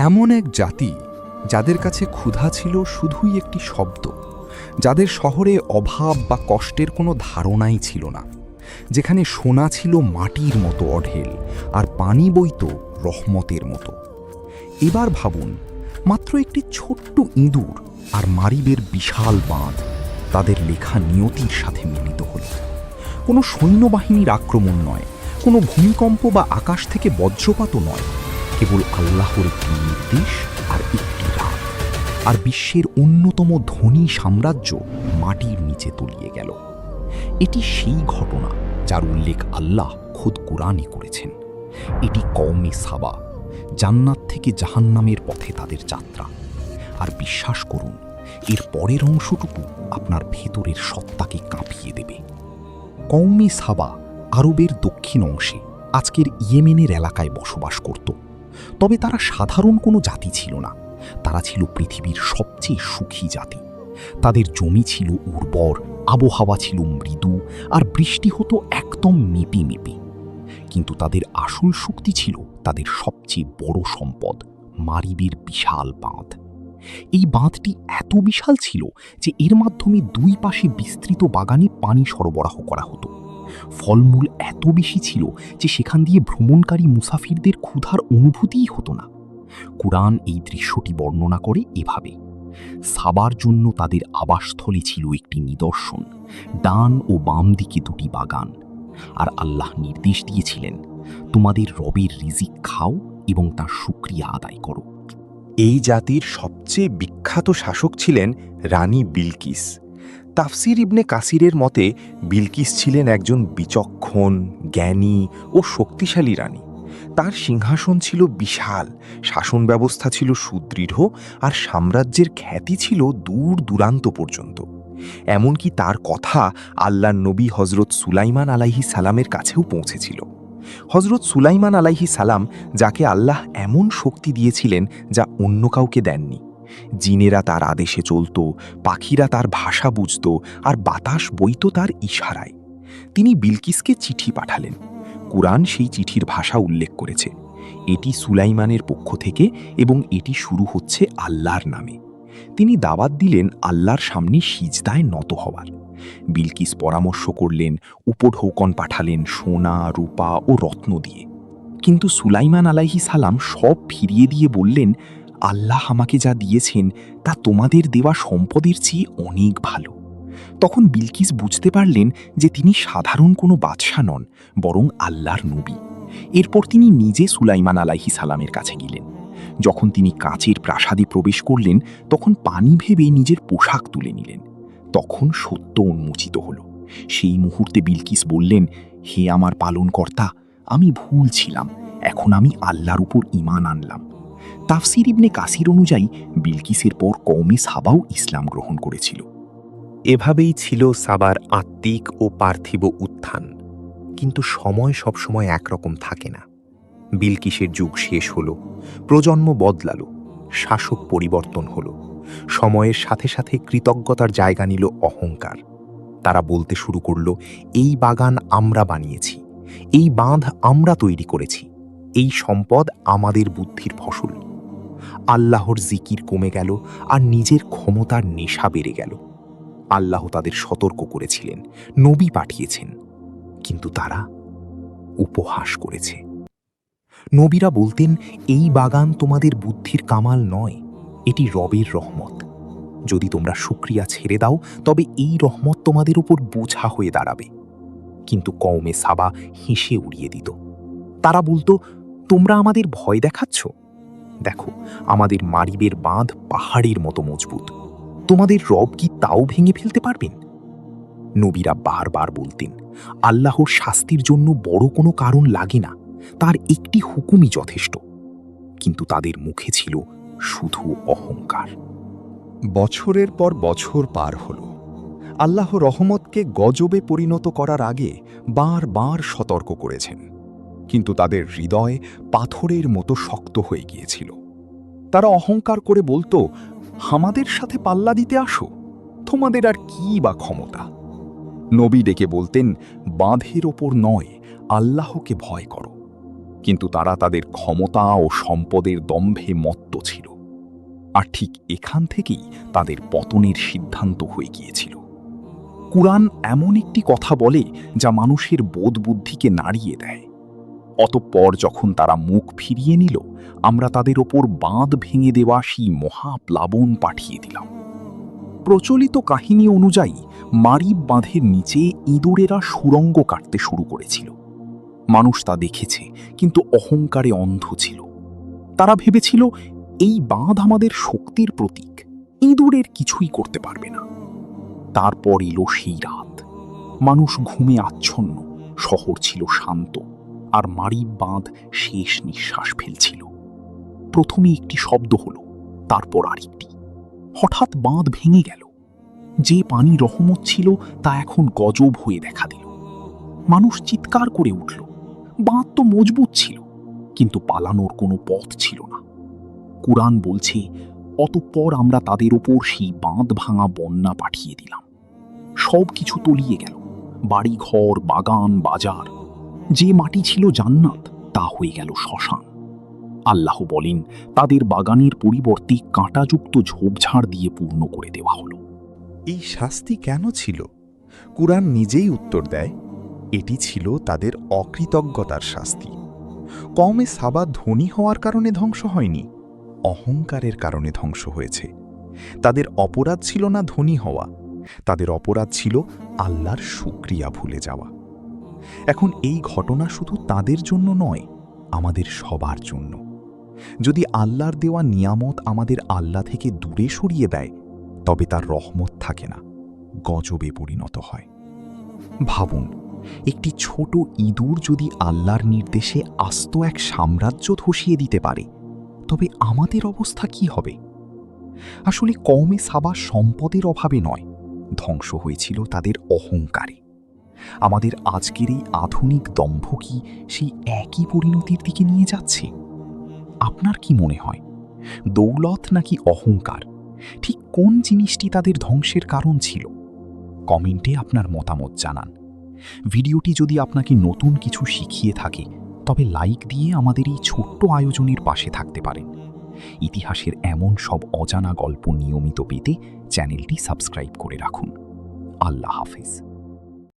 এমন এক জাতি যাদের কাছে ক্ষুধা ছিল শুধুই একটি শব্দ, যাদের শহরে অভাব বা কষ্টের কোনো ধারণাই ছিল না, যেখানে সোনা ছিল মাটির মতো অঢেল আর পানি বইত রহমতের মতো। এবার ভাবুন, মাত্র একটি ছোট্ট ইঁদুর আর মারিবের বিশাল বাঁধ তাদের লেখা নিয়তির সাথে মিলিত হল। কোনো সৈন্যবাহিনীর আক্রমণ নয়, কোনো ভূমিকম্প বা আকাশ থেকে বজ্রপাতও নয়, কেবল আল্লাহর একটি নির্দেশ আর একটি রাত, আর বিশ্বের অন্যতম ধনী সাম্রাজ্য মাটির নিচে তলিয়ে গেল। এটি সেই ঘটনা যার উল্লেখ আল্লাহ খোদ কোরআনে করেছেন। এটি কওমে সাবা, জান্নাত থেকে জাহান্নামের পথে তাদের যাত্রা। আর বিশ্বাস করুন, এর পরের অংশটুকু আপনার ভেতরের সত্তাকে কাঁপিয়ে দেবে। কওমে সাবা আরবের দক্ষিণ অংশে আজকের ইয়েমেনের এলাকায় বসবাস করত। তবে তারা সাধারণ কোনো জাতি ছিল না, তারা ছিল পৃথিবীর সবচেয়ে সুখী জাতি। তাদের জমি ছিল উর্বর, আবহাওয়া ছিল মৃদু, আর বৃষ্টি হতো একদম মেপে মেপে। কিন্তু তাদের আসল শক্তি ছিল তাদের সবচেয়ে বড় সম্পদ, মারিবের বিশাল বাঁধ। এই বাঁধটি এত বিশাল ছিল যে এর মাধ্যমে দুই পাশে বিস্তৃত বাগানে পানি সরবরাহ করা হতো। ফলমূল এত বেশি ছিল যে সেখান দিয়ে ভ্রমণকারী মুসাফিরদের ক্ষুধার অনুভূতিই হতো না। কুরআন এই দৃশ্যটি বর্ণনা করে এভাবে: সাবার জন্য তাদের আবাসস্থলে ছিল একটি নিদর্শন, ডান ও বাম দিকে দুটি বাগান। আর আল্লাহ নির্দেশ দিয়েছিলেন, তোমাদের রবের রিজিক খাও এবং তার শুকরিয়া আদায় করো। এই জাতির সবচেয়ে বিখ্যাত শাসক ছিলেন রানী বিলকিস। তাফসির ইবনে কাসিরের মতে বিলকিস ছিলেন একজন বিচক্ষণ, জ্ঞানী ও শক্তিশালী রানী। তার সিংহাসন ছিল বিশাল, শাসন ব্যবস্থা ছিল সুদৃঢ়, আর সাম্রাজ্যের খ্যাতি ছিল দূর দূরান্ত পর্যন্ত। এমনকি তার কথা আল্লাহর নবী হজরত সুলাইমান আলাইহিস সালামের কাছেও পৌঁছেছিল। হজরত সুলাইমান আলাইহিস সালাম, যাকে আল্লাহ এমন শক্তি দিয়েছিলেন যা অন্য কাউকে দেননি। জিনেরা তার আদেশে চলত, পাখিরা তার ভাষা বুঝত, আর বাতাস বইত তার ইশারায়। তিনি বিলকিসকে চিঠি পাঠালেন। কুরআন সেই চিঠির ভাষা উল্লেখ করেছে। এটি সুলাইমানের পক্ষ থেকে এবং এটি শুরু হচ্ছে আল্লাহর নামে। তিনি দাওয়াত দিলেন আল্লাহর সামনে সিজদায় নত হওয়ার। বিলকিস পরামর্শ করলেন, উপঢৌকন পাঠালেন সোনা, রূপা ও রত্ন দিয়ে। কিন্তু সুলাইমান আলাইহিস সালাম সব ফিরিয়ে দিয়ে বললেন, আল্লাহ আমাকে যা দিয়েছেন তা তোমাদের দেওয়া সম্পদের চেয়ে অনেক ভালো। তখন বিলকিস বুঝতে পারলেন যে তিনি সাধারণ কোনো বাদশা নন, বরং আল্লাহর নবী। এরপর তিনি নিজে সুলাইমান আলাইহিস সালামের কাছে গেলেন। যখন তিনি কাচের প্রাসাদে প্রবেশ করলেন, তখন পানি ভেবে নিজের পোশাক তুলে নিলেন। তখন সত্য উন্মোচিত হল। সেই মুহূর্তে বিলকিস বললেন, হে আমার পালনকর্তা, আমি ভুল ছিলাম, এখন আমি আল্লাহর উপর ঈমান আনলাম। তাফসির ইবনে কাসির অনুযায়ী বিলকিসের পর কওমে সাবাও ইসলাম গ্রহণ করেছিল। এভাবেই ছিল সাবার আত্মিক ও পার্থিব উত্থান। কিন্তু সময় সবসময় একরকম থাকে না। বিলকিসের যুগ শেষ হলো, প্রজন্ম বদলালো, শাসক পরিবর্তন হলো। সময়ের সাথে সাথে কৃতজ্ঞতার জায়গা নিল অহংকার। তারা বলতে শুরু করল, এই বাগান আমরা বানিয়েছি, এই বাঁধ আমরা তৈরি করেছি, এই সম্পদ আমাদের বুদ্ধির ফসল। আল্লাহর জিকির কমে গেল আর নিজের ক্ষমতার নেশা বেড়ে গেল। আল্লাহ তাদের সতর্ক করেছিলেন, নবী পাঠিয়েছেন, কিন্তু তারা উপহাস করেছে। নবীরা বলতেন, এই বাগান তোমাদের বুদ্ধির কামাল নয়, এটি রবের রহমত। যদি তোমরা শুকরিয়া ছেড়ে দাও তবে এই রহমত তোমাদের উপর বোঝা হয়ে দাঁড়াবে। কিন্তু কওমে সাবা হেসে উড়িয়ে দিত। তারা বলতো, তোমরা আমাদের ভয় দেখাচ্ছ? দেখো, আমাদের মারিবের বাঁধ পাহাড়ের মতো মজবুত। তোমাদের রব কি তাও ভেঙে ফেলতে পারবেন? নবীরা বারবার বলতেন, আল্লাহর শাস্তির জন্য বড় কোনো কারণ লাগে না, তার একটি হুকুমই যথেষ্ট। কিন্তু তাদের মুখে ছিল শুধু অহংকার। বছরের পর বছর পার হল। আল্লাহ রহমতকে গজবে পরিণত করার আগে বারবার সতর্ক করেছেন, কিন্তু তাদের হৃদয় পাথরের মতো শক্ত হয়ে গিয়েছিল। তারা অহংকার করে বলতো, আমাদের সাথে পাল্লা দিতে আসো, তোমাদের আর কি বা ক্ষমতা। নবী ডেকে বলতেন, বাঁধের ওপর নয়, আল্লাহকে ভয় করো। কিন্তু তারা তাদের ক্ষমতা ও সম্পদের দম্ভে মত্ত ছিল। আর ঠিক এখান থেকেই তাদের পতনের সিদ্ধান্ত হয়ে গিয়েছিল। কুরআন এমন একটি কথা বলে যা মানুষের বোধবুদ্ধিকে নাড়িয়ে দেয়। অতঃপর যখন তারা মুখ ফিরিয়ে নিল, আমরা তাদের ওপর বাঁধ ভেঙে দেওয়া সেই মহাপ্লাবন পাঠিয়ে দিলাম। প্রচলিত কাহিনী অনুযায়ী মারিব বাঁধের নিচে ইঁদুরেরা সুড়ঙ্গ কাটতে শুরু করেছিল। মানুষ তা দেখেছে, কিন্তু অহংকারে অন্ধ ছিল। তারা ভেবেছিল এই বাঁধ আমাদের শক্তির প্রতীক, ইঁদুরের কিছুই করতে পারবে না। তারপর এলো সেই রাত। মানুষ ঘুমে আচ্ছন্ন, শহর ছিল শান্ত, আর মারিব বাঁধ শেষ নিঃশ্বাস ফেলছিল। প্রথমে একটি শব্দ হলো, তারপর আরেকটি। হঠাৎ বাঁধ ভেঙে গেল। যে পানি রহমত ছিল তা এখন গজব হয়ে দেখা দিল। মানুষ চিৎকার করে উঠল। বাঁধ তো মজবুত ছিল, কিন্তু পালানোর কোনো পথ ছিল না। কুরআন বলছে, অতঃপর আমরা তাদের ওপর সেই বাঁধ ভাঙা বন্যা পাঠিয়ে দিলাম। সব কিছু তলিয়ে গেল, বাড়িঘর, বাগান, বাজার। যে মাটি ছিল জান্নাত তা হয়ে গেল শ্মশান। আল্লাহ বলেন, তাদের বাগানের পরিবর্তে কাঁটাযুক্ত ঝোপঝাড় দিয়ে পূর্ণ করে দেওয়া হলো। এই শাস্তি কেন ছিল? কুরআন নিজেই উত্তর দেয়, এটি ছিল তাদের অকৃতজ্ঞতার শাস্তি। কওমে সাবা ধনী হওয়ার কারণে ধ্বংস হয়নি, অহংকারের কারণে ধ্বংস হয়েছে। তাদের অপরাধ ছিল না ধনী হওয়া, তাদের অপরাধ ছিল আল্লাহর শুকরিয়া ভুলে যাওয়া। এখন এই ঘটনা শুধু তাদের জন্য নয়, আমাদের সবার জন্য। যদি আল্লাহর দেওয়া নিয়ামত আমাদের আল্লাহ থেকে দূরে সরিয়ে দেয়, তবে তার রহমত থাকে না, গজবে পরিণত হয়। ভাবুন, একটি ছোট ইঁদুর যদি আল্লাহর নির্দেশে আস্ত এক সাম্রাজ্য ধসিয়ে দিতে পারে, তবে আমাদের অবস্থা কি হবে? আসলে কওমে সাবা সম্পদের অভাবে নয়, ধ্বংস হয়েছিল তাদের অহংকারে। আমাদের আজকের এই আধুনিক দম্ভ কি সেই একই পরিণতির দিকে নিয়ে যাচ্ছে? আপনার কি মনে হয়, দৌলত নাকি অহংকার, ঠিক কোন জিনিসটি তাদের ধ্বংসের কারণ ছিল? কমেন্টে আপনার মতামত জানান। ভিডিওটি যদি আপনাকে নতুন কিছু শিখিয়ে থাকে, তবে লাইক দিয়ে আমাদের এই ছোট্ট আয়োজনের পাশে থাকতে পারেন। ইতিহাসের এমন সব অজানা গল্প নিয়মিত পেতে চ্যানেলটি সাবস্ক্রাইব করে রাখুন। আল্লাহ হাফেজ।